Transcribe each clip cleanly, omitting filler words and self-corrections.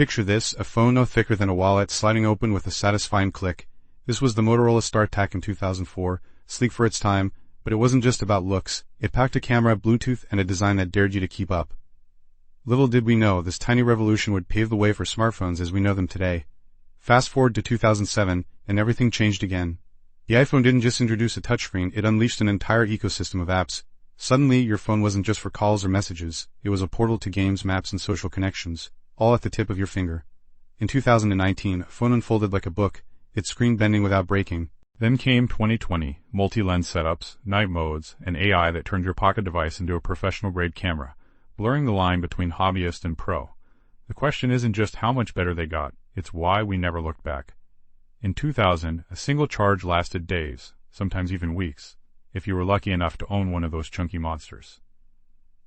Picture this, a phone no thicker than a wallet sliding open with a satisfying click. This was the Motorola StarTac in 2004, sleek for its time, but it wasn't just about looks. It packed a camera, Bluetooth, and a design that dared you to keep up. Little did we know, this tiny revolution would pave the way for smartphones as we know them today. Fast forward to 2007, and everything changed again. The iPhone didn't just introduce a touchscreen, it unleashed an entire ecosystem of apps. Suddenly, your phone wasn't just for calls or messages, it was a portal to games, maps, and social connections, all at the tip of your finger. In 2019, a phone unfolded like a book, its screen bending without breaking. Then came 2020, multi-lens setups, night modes, and AI that turned your pocket device into a professional-grade camera, blurring the line between hobbyist and pro. The question isn't just how much better they got, it's why we never looked back. In 2000, a single charge lasted days, sometimes even weeks, if you were lucky enough to own one of those chunky monsters.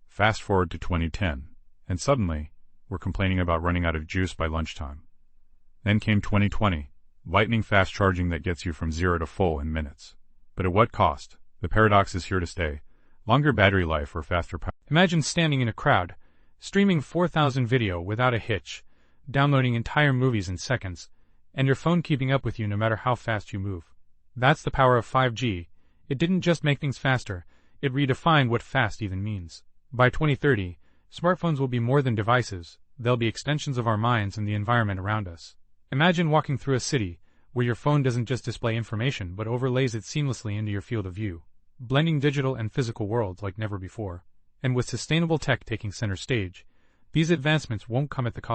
Fast forward to 2010, and suddenly, we're complaining about running out of juice by lunchtime. Then came 2020, lightning-fast charging that gets you from 0 to full in minutes. But at what cost? The paradox is here to stay. Longer battery life or faster power. Imagine standing in a crowd, streaming 4,000 video without a hitch, downloading entire movies in seconds, and your phone keeping up with you no matter how fast you move. That's the power of 5G. It didn't just make things faster, it redefined what fast even means. By 2030, smartphones will be more than devices, they'll be extensions of our minds and the environment around us. Imagine walking through a city, where your phone doesn't just display information but overlays it seamlessly into your field of view, blending digital and physical worlds like never before. And with sustainable tech taking center stage, these advancements won't come at the cost